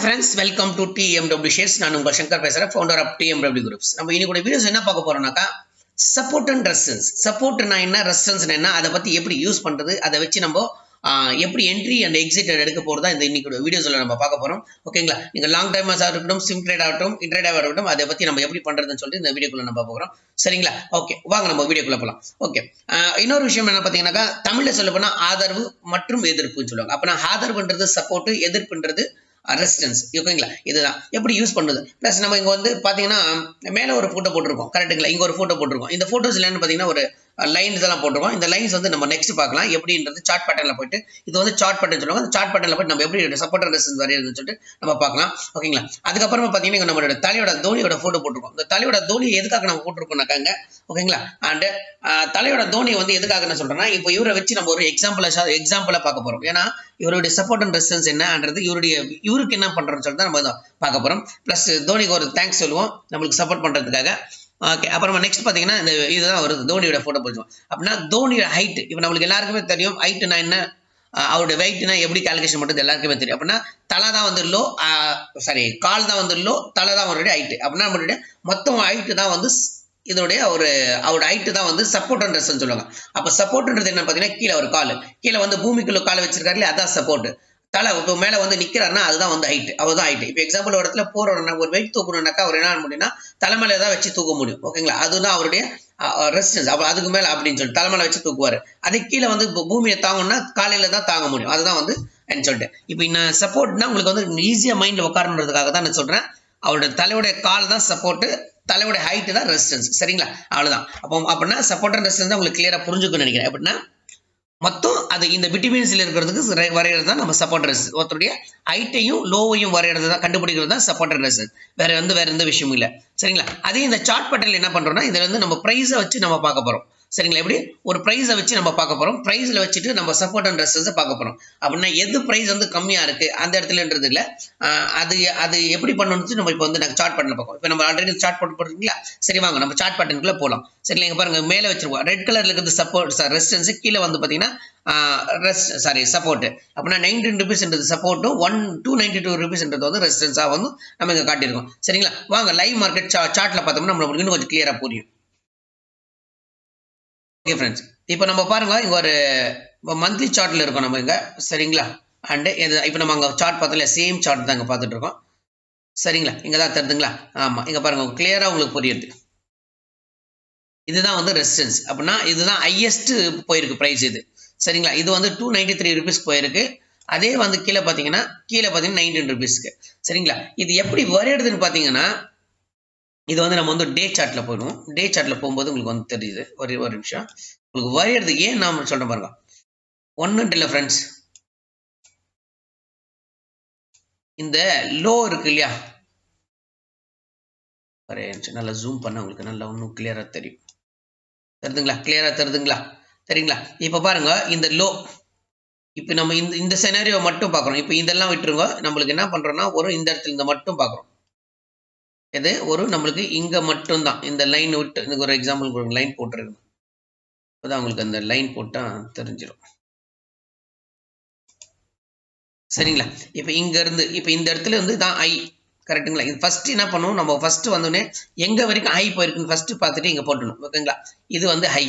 friends, welcome to TMW Shares. நான் உங்கள் சங்கர் பேசுறேன், founder of TMW Groups. நம்ம இன்னைக்கு வீடியோஸ் என்ன பார்க்க போறோம்னாக்கா சப்போர்ட் அண்ட் ரெசிஸ்டன்ஸ். சப்போர்ட்னா என்ன, ரெசிஸ்டன்ஸ்னா என்ன, அதை பத்தி எப்படி யூஸ் பண்றது, அதை வச்சு நம்ம எப்படி என்ட்ரி அண்ட் எக்ஸிட் எடுக்க போறதா இந்த இன்னைக்கு வீடியோஸ்ல நம்ம பார்க்க போறோம். ஓகேங்களா? நீங்க லாங் டைமர்ஸா இருக்கட்டும், சிம் ட்ரேட் ஆகட்டும், இன்ட்ரேட் ஆகட்டும், அதை பத்தி நம்ம எப்படி பண்றதுன்னு சொல்லிட்டு இந்த வீடியோக்குள்ள நம்ம பார்க்க சரிங்களா? ஓகே, வாங்க நம்ம வீடியோக்குள்ள போலாம். ஓகே, இன்னொரு விஷயம் என்ன பாத்தீங்கன்னாக்கா, தமிழ்ல சொல்ல போனா ஆதரவு மற்றும் எதிர்ப்புன்னு சொல்லுவாங்க. அப்ப நான் ஆதரவுன்றது சப்போர்ட், எதிர்ப்புன்றது ரெசிஸ்டன்ஸ். ஓகேங்களா? இதுதான் எப்படி யூஸ் பண்ணுது. பிளஸ் நம்ம இங்க வந்து பாத்தீங்கன்னா மேல ஒரு போட்டோ போட்டிருக்கோம், கரெக்டுங்களா? இங்க ஒரு போட்டோ போட்டிருக்கோம். இந்த போட்டோஸ் என்னன்னு பாத்தீங்கன்னா ஒரு லைன்ஸ் எல்லாம் போட்டிருக்கோம். இந்த லைன்ஸ் வந்து நம்ம நெக்ஸ்ட் பார்க்கலாம் எப்படின்றது. சார்ட் பேட்டர்ல போயிட்டு, இது வந்து சார்ட் பேட்டர்ன் சொல்லுவாங்க. அந்த சார்ட் பேட்டர்ல போயிட்டு நம்ம எப்படி சப்போர்ட் அண்ட் ரெசிஸ்டன்ஸ் வரையறதுன்னு சொல்லிட்டு நம்ம பார்க்கலாம். ஓகேங்களா? அதுக்கப்புறமா பாத்தீங்கன்னா நம்மளோட தலையோட தோனியோட போட்டோ போட்டிருக்கோம். இந்த தலையோட தோனி எதுக்காக நம்ம போட்டிருக்கோம்னாக்காங்க, ஓகேங்களா? அண்ட் தலையோட தோனி வந்து எதுக்காக நான் சொல்றேன்னா, இப்போ இவரை வச்சு நம்ம ஒரு எக்ஸாம்பிளா பார்க்க போறோம். ஏன்னா இவருடைய சப்போர்ட் அண்ட் ரெசிஸ்டன்ஸ் என்னன்றது, இவருக்கு என்ன பண்றோம்னு சொல்லிட்டு நம்ம பார்க்க போறோம். பிளஸ் தோனிக்கு ஒரு தேங்க்ஸ் சொல்லுவோம் நம்மளுக்கு சப்போர்ட் பண்றதுக்காக. ஓகே, அப்புறமா நெக்ஸ்ட் பாத்தீங்கன்னா இந்த இதுதான் வருது, தோனியோட போட்டோ போடுவோம். அப்படின்னா தோனியோட ஹைட் இப்போ நம்மளுக்கு எல்லாருக்குமே தெரியும். ஹைட்னா என்ன, அவருடைய வெயிட்னா எப்படி கால்குலேஷன் பண்ணுறது எல்லாருக்குமே தெரியும். அப்படின்னா தலை தான் வந்து லோ, கால் தான் வந்து லோ, தலை தான் அவருடைய ஹைட். அப்படின்னா நம்மளுடைய மொத்தம் ஹைட்டு தான் வந்து இதோடைய அவரோட ஹைட்டு தான் வந்து சப்போர்ட் அண்ட் ரெசிஸ்டன்ஸ் சொல்லுவாங்க. அப்போ சப்போர்ட்ன்றது என்ன பார்த்தீங்கன்னா, கீழே ஒரு கால், கீழே வந்து பூமிக்குள்ள காலை வச்சிருக்காரு, அதான் சப்போர்ட். தலை இப்போ மேலே வந்து நிற்கிறாருன்னா அதுதான் வந்து ஹைட், அவர்தான் ஹைட். இப்போ எக்ஸாம்பிள் ஒரு இடத்துல போறோம்னா, ஒரு வெயிட் தூக்கணும்னாக்கா அவர் என்ன முடியும்னா தலைமையில தான் வச்சு தூக்க முடியும். ஓகேங்களா? அதுதான் அவருடைய ரெசிஸ்டன்ஸ். அப்போ அதுக்கு மேலே அப்படின்னு சொல்லி தலைமையில வச்சு தூக்குவார். அதுக்கு கீழே வந்து பூமியை தாங்கணும்னா காலையில தான் தாங்க முடியும். அதுதான் வந்து சொல்லிட்டு இப்போ நான் சப்போர்ட்னா உங்களுக்கு வந்து ஈஸியாக மைண்ட்ல உட்காரன்றதுக்காக தான் நான் சொல்றேன். அவரோட தலையோடைய கால் தான் சப்போர்ட், தலையோட ஹைட் தான் ரெசிஸ்டன்ஸ். சரிங்களா? அவ்வளவுதான். அப்போ அப்படின்னா சப்போர்ட் அண்ட் ரெசிஸ்டன்ஸ் தான் உங்களுக்கு கிளியரா புரிஞ்சுக்கணும்னு நினைக்கிறேன். அப்படின்னா மொத்தம் அது இந்த விட்டமின்ஸ்ல இருக்கிறதுக்கு வரைகிறது தான் நம்ம சப்போர்ட் ரெசிஸ்டன்ஸ். ஒருத்தருடைய ஹைட்டையும் லோவையும் வரைகிறது தான், கண்டுபிடிக்கிறது தான் சப்போர்ட் ரெசிஸ்டன்ஸ். வேற எந்த விஷயமும் இல்லை. சரிங்களா? அதே இந்த சார்ட் பேட்டர்ன்ல என்ன பண்றோம்னா, இதுல வந்து நம்ம பிரைஸை வச்சு நம்ம பார்க்க போறோம். சரிங்களா? எப்படி ஒரு பிரைஸை வச்சு நம்ம பார்க்க போறோம். பிரைஸ்ல வச்சுட்டு நம்ம சப்போர்ட் அண்ட் ரெசிஸ்டன்ஸை பார்க்க போறோம். அப்படின்னா எது பிரைஸ் வந்து கம்மியா இருக்கு அந்த இடத்துலன்றது இல்லை, அது எப்படி பண்ணணும்னு நம்ம இப்போ வந்து சார்ட் பேட்டர்ல பார்ப்போம். இப்போ நம்ம ஆல்ரெடி சார்ட் பேட்டர்ன் போட்டுருக்கீங்களா? சரி, வாங்க நம்ம சார்ட் பேட்டர்னுக்குள்ள போகலாம். சரிங்களா? இங்க பாருங்க, மேலே வச்சிருக்கோம் ரெட் கலர்ல இருக்கிறது சப்போர்ட் ரெசிஸ்டன்ஸ், கீழே வந்து பாத்தீங்கன்னா சப்போர்ட். அப்படின்னா 19 rupees சப்போர்ட்டும் 292 rupees வந்து ரெசிஸ்டன்ஸா வந்து நம்ம இங்க காட்டியிருக்கோம். சரிங்களா? வாங்க லைவ் மார்க்கெட் சார்ட்ல பார்த்தோம்னா நம்மளுக்கு இன்னும் கொஞ்சம் கிளியரா புரியும். ஓகே ஃப்ரெண்ட்ஸ், இப்போ நம்ம பாருங்க, இங்க ஒரு மந்த்லி சார்ட்ல இருக்கோம் நம்ம இங்க. சரிங்களா? அண்ட் இப்போ நம்ம அங்க சார்ட் பார்த்தல சேம் சார்ட் தான் இங்க பார்த்துட்டு இருக்கோம். சரிங்களா? இங்க தான் தெரியுதுங்களா? ஆமா, இங்க பாருங்க கிளியரா உங்களுக்கு புரியுது. இதுதான் வந்து ரெசிஸ்டன்ஸ். அப்படின்னா இதுதான் ஹையஸ்ட் போயிருக்கு பிரைஸ் இது. சரிங்களா? இது வந்து 293 rupees போயிருக்கு. அதே வந்து கீழே பார்த்தீங்கன்னா 19 rupeesக்கு. சரிங்களா? இது எப்படி வரையறதுன்னு பார்த்தீங்கன்னா, இது வந்து நம்ம வந்து டே சார்ட்ல போயிடுவோம். டே சார்ட்ல போகும்போது உங்களுக்கு வந்து தெரியுது. ஒரே ஒரு நிமிஷம், உங்களுக்கு வரையறது ஏன் நான் சொல்றேன் பாருங்க. ஒன்னும் இல்லை ஃப்ரெண்ட்ஸ், இந்த லோ இருக்கு இல்லையா, ஒரே நிமிஷம் நல்லா ஜூம் பண்ண உங்களுக்கு நல்லா இன்னும் கிளியரா தெரியும். தெரியுதுங்களா? கிளியரா தெரியுதுங்களா? சரிங்களா? இப்ப பாருங்க, இந்த லோ, இப்ப நம்ம இந்த செனாரியோ மட்டும் பாக்குறோம். இப்ப இதெல்லாம் விட்டுருங்க. நம்மளுக்கு என்ன பண்றோம்னா, ஒரு இந்த இடத்துல இந்த மட்டும் பாக்குறோம். இது ஒரு நம்மளுக்கு இங்க மட்டும் தான் இந்த லைன் விட்டு, எனக்கு ஒரு எக்ஸாம்பிள் லைன் போட்டுருங்க. அப்பதான் உங்களுக்கு அந்த லைன் போட்டா தெரிஞ்சிடும். சரிங்களா? இப்ப இங்க இருந்து இப்ப இந்த இடத்துல இருந்து தான் ஐ, கரெக்டுங்களா? இது ஃபர்ஸ்ட் என்ன பண்ணுவோம், நம்ம ஃபர்ஸ்ட் வந்தோடனே எங்க வரைக்கும் ஹை போயிருக்குன்னு ஃபர்ஸ்ட் பார்த்துட்டு இங்க போட்டணும். ஓகேங்களா? இது வந்து ஹை.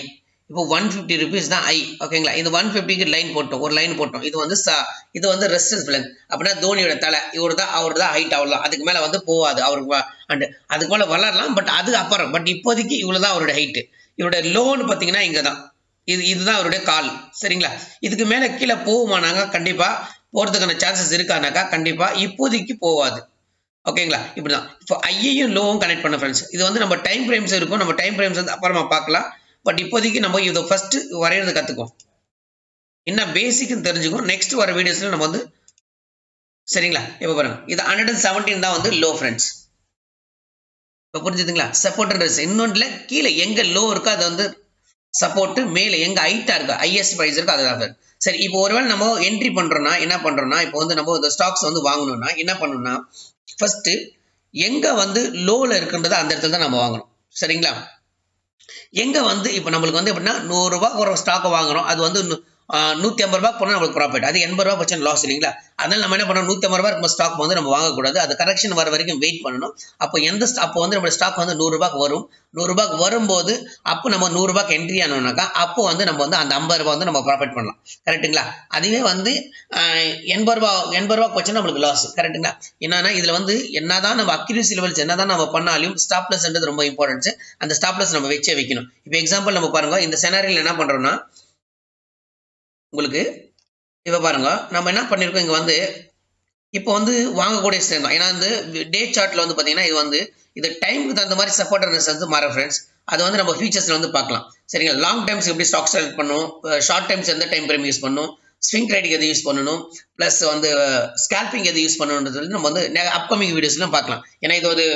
இப்போ 150 rupees தான் ஹை. ஓகேங்களா? இது 150க்கு லைன் போட்டோம், ஒரு லைன் போட்டோம். இது வந்து ரெசிஸ்டன்ஸ் பிளான். அப்படின்னா தோனியோட தலை அவர் தான் ஹைட். அவ்வளவுதான், அதுக்கு மேல வந்து போவாது அவருக்கு. அண்ட் அதுக்கு மேல வளரலாம், பட் அது அப்புறம். பட் இப்போதைக்கு இவ்வளவுதான் அவருடைய ஹைட். இவருடைய லோன்னு பாத்தீங்கன்னா இங்கதான், இதுதான் அவருடைய கால். சரிங்களா? இதுக்கு மேல கீழே போகுமானாங்க, கண்டிப்பா போறதுக்கான சான்சஸ் இருக்கானாக்கா கண்டிப்பா இப்போதைக்கு போவாது. ஓகேங்களா? இப்படிதான். இப்போ ஐயையும் லோவும் கனெக்ட் பண்ண ஃப்ரெண்ட்ஸ். இது வந்து நம்ம டைம் ஃப்ரேம்ஸ் இருக்கும், நம்ம டைம் ஃப்ரேம்ஸ் வந்து அப்புறமா பார்க்கலாம். பட் இப்போதைக்கு நம்ம இதை ஃபர்ஸ்ட் வரையறது கத்துக்கும், என்ன பேசிக்னு தெரிஞ்சுக்கும். நெக்ஸ்ட் வர வீடியோஸ்ல நம்ம வந்து, சரிங்களா? இப்ப பாருங்க, இது 117 தான் வந்து லோ ஃப்ரெண்ட்ஸ். இப்போ புரிஞ்சுதுங்களா? Support and resistance. இன்னொன்றுல கீழே எங்க லோ இருக்கோ அது வந்து சப்போர்ட், மேல எங்க ஹைட்டா இருக்கு ஹையஸ்ட் பிரைஸ் இருக்கு அதுதான். சரி, இப்போ ஒருவேளை நம்ம என்ட்ரி பண்றோம்னா என்ன பண்றோம்னா, இப்போ வந்து நம்ம இந்த ஸ்டாக்ஸ் வந்து வாங்கணும்னா என்ன பண்ணணும்னா, ஃபர்ஸ்ட் எங்க வந்து லோல இருக்குன்றத அந்த இடத்துல தான் நம்ம வாங்கணும். சரிங்களா? எங்க வந்து இப்போ நம்மளுக்கு வந்து எப்படின்னா 100 ரூபாய் ஒரு ஸ்டாக் வாங்குறோம், அது வந்து 150 ரூபாய் போனால் நம்மளுக்கு ப்ராஃபிட், அது 80 ரூபாய் போச்சுன்னா லாஸ் இல்லைங்களா? அதனால நம்ம என்ன பண்ணணும், 150 ரூபாய் நம்ம ஸ்டாக் வந்து நம்ம வாங்கக்கூடாது, அது கரெக்ஷன் வர வரைக்கும் வெயிட் பண்ணணும். அப்போ வந்து நம்ம ஸ்டாக் வந்து 100 ரூபாய்க்கு வரும். 100 ரூபாய்க்கு வரும்போது அப்போ நம்ம 100 ரூபாய்க்கு என்ட்ரி ஆனோம்னாக்கா அப்போ வந்து நம்ம வந்து அந்த 50 ரூபாய் வந்து நம்ம ப்ராஃபிட் பண்ணலாம். கரெக்டுங்களா? அதுவே வந்து 80 ரூபாய் போச்சுன்னா நம்மளுக்கு லாஸ். கரெக்டுங்களா? என்னன்னா இதில் வந்து என்னதான் நம்ம அக்யூரசி லெவல்ஸ் என்னதான் நம்ம பண்ணாலும் ஸ்டாப் லாஸ்ன்றது ரொம்ப இம்பார்ட்டன்ஸ். அந்த ஸ்டாப் லாஸ் நம்ம வச்சே வைக்கணும். இப்போ எக்ஸாம்பிள் நம்ம பாருங்க, இந்த செனாரியில் என்ன பண்ணுறோம்னா உங்களுக்கு இப்போ பாருங்க, நம்ம என்ன பண்ணியிருக்கோம் இங்கே வந்து இப்போ வந்து வாங்கக்கூடிய ஸ்டேட் தான். ஏன்னா வந்து டே சார்ட்டில் வந்து பார்த்தீங்கன்னா இது வந்து இது டைமுக்கு தகுந்த மாதிரி சப்போர்ட் ரெசிஸ்டன்ஸ் மாற ஃப்ரெண்ட்ஸ். அது வந்து நம்ம ஃபியூச்சர்ஸில் வந்து பார்க்கலாம். சரிங்களா? லாங் டைம்ஸ் எப்படி ஸ்டாக் செலக்ட் பண்ணணும், ஷார்ட் டைம்ஸ் எந்த டைம் ஃப்ரேம் யூஸ் பண்ணணும், ஸ்விங் ட்ரேடிங் எது யூஸ் பண்ணணும், ப்ளஸ் வந்து ஸ்கேல்பிங் எது யூஸ் பண்ணணுன்றது நம்ம வந்து அப்கமிங் வீடியோஸ்லாம் பார்க்கலாம். ஏன்னா இது ஒரு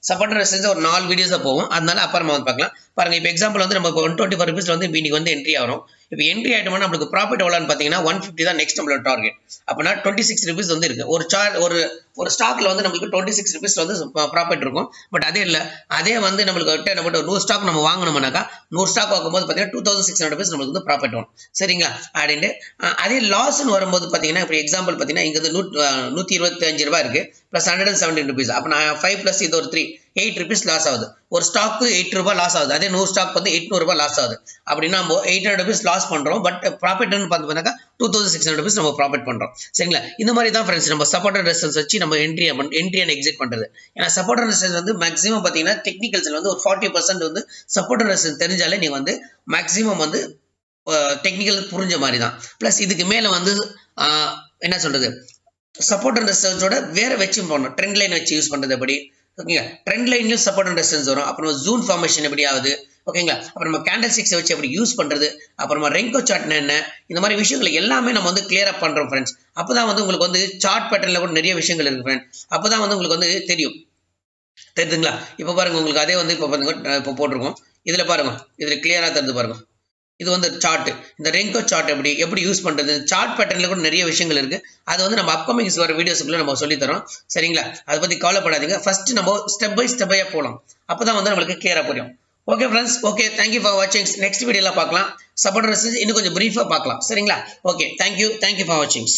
சப்போர்ட் ரெசிஸ்டன்ஸ் ஒரு 4 வீடியோஸாக போகும், அதனால அப்புறமா வந்து பார்க்கலாம். பாருங்க, இப்போ எக்ஸாம்பிள் வந்து நம்ம இப்போ 124 ருபீஸ் வந்து இன்னைக்கு வந்து என்ட்ரி ஆகும். இப்போ என்ட்ரி ஆகிட்டோம்னா நம்மளுக்கு ப்ராஃபிட் எவ்வளோன்னு பார்த்தீங்கன்னா 150 தான் நெக்ஸ்ட் நம்மளோட டார்கெட். அப்படின்னா 26 ருபீஸ் வந்து இருக்கு. ஒரு ஸ்டாக்ல வந்து நம்மளுக்கு 26 ருபீஸ் வந்து ப்ராஃபிட் இருக்கும். பட் அதே இல்லை, அதே வந்து நம்மளுக்கு நம்ம 100 ஸ்டாக் நம்ம வாங்கணும்னாக்கா 100 ஸ்டாக் வாங்கும்போது பார்த்தீங்கன்னா 2600 ருபீஸ் நம்மளுக்கு வந்து ப்ராஃபிட் வரும். சரிங்களா? அப்படின்ட்டு அதே லாஸ்ன்னு வரும்போது பார்த்தீங்கன்னா இப்போ எக்ஸாம்பிள் பார்த்தீங்கன்னா இங்கே வந்து 125 ரூபாய் இருக்கு, ப்ளஸ் 117 ருபீஸ். அப்போ நான் 5 ப்ளஸ் இது ஒரு 3 8 ருபீஸ் லாஸ் ஆகுது. ஒரு ஸ்டாக்கு 8 ரூபாய் லாஸ் ஆகுது. அதே 100 ஸ்டாக் வந்து 800 ரூபாய் லாஸ் ஆகுது. அப்படின்னா நம்ம 800 ருபீஸ் லாஸ் பண்றோம். பட் ப்ராஃபிட் பார்த்தீங்கன்னா 2600 ருபீஸ் நம்ம ப்ராஃபிட் பண்றோம். சரிங்களா? இந்த மாதிரி தான் ஃப்ரெண்ட்ஸ் நம்ம சப்போர்ட் ரெசிஸ்டன்ஸ் வச்சு நம்ம என்ட்ரி அண்ட் எக்ஸிட் பண்றது. ஏன்னா சப்போர்ட் ரெசிஸ்டன்ஸ் வந்து மேக்ஸிமம் பார்த்தீங்கன்னா டெக்னிக்கல்ஸ்ல வந்து ஒரு 40% வந்து சப்போர்ட் ரெசிஸ்டன்ஸ் தெரிஞ்சாலே நீங்க வந்து மேக்ஸிமம் வந்து டெக்னிக்கல் புரிஞ்ச மாதிரி தான். பிளஸ் இதுக்கு மேல வந்து என்ன சொல்றது, சப்போர்ட் அண்ட் ரெசிஸ்டன்ஸோட வேற வச்சு போடணும். ட்ரெண்ட் லைன் வச்சு யூஸ் பண்றது எப்படி, ஓகேங்களா? ட்ரெண்ட் லைன்லயும் சப்போர்ட் அண்ட் ரெசிஸ்டன்ஸ் வரும். அப்புறம் ஜூன் ஃபார்மேஷன் எப்படி ஆகுது, ஓகேங்களா? அப்புறம் கேண்டில் ஸ்டிக்ஸ் வச்சு எப்படி யூஸ் பண்றது, அப்புறமா ரெங்கோ சார்ட்னா என்ன, இந்த மாதிரி விஷயங்கள் எல்லாமே நம்ம வந்து கிளியரா பண்றோம் ஃப்ரெண்ட்ஸ். அப்பதான் வந்து உங்களுக்கு வந்து சார்ட் பேட்டர்ன்ல கூட நிறைய விஷயங்கள் இருக்கு ஃப்ரெண்ட்ஸ். அப்பதான் வந்து உங்களுக்கு வந்து தெரியுதுங்களா? இப்போ பாருங்க, உங்களுக்கு அதே வந்து இப்போ பாருங்க, இப்போ போட்டிருக்கோம். இதுல பாருங்க, இதுல கிளியரா தெரிஞ்சு பாருங்க. இது வந்து சார்ட், இந்த ரெங்கோ சார்ட் எப்படி யூஸ் பண்றது, சார்ட் பேட்டர்ன்ல கூட நிறைய விஷயங்கள் இருக்கு. அது வந்து நம்ம அப்கமிங்ஸ் வர வீடியோஸ்க்குள்ள நம்ம சொல்லி தரோம். சரிங்களா? அதை பத்தி கவலைப்படாதீங்க. ஃபர்ஸ்ட் நம்ம ஸ்டெப் பை ஸ்டெப்பையா போகலாம். அப்பதான் வந்து நம்மளுக்கு கிளியரா புரியும். Okay friends, okay, thank you for வாட்சிங். நெக்ஸ்ட் வீடியோல பார்க்கலாம். சப்போர்ட் ரெசிஸ்டன்ஸ் இன்னும் கொஞ்சம் பிரீஃபா பார்க்கலாம். சரிங்களா? ஓகே, தேங்க்யூ ஃபார் வாட்சிங்.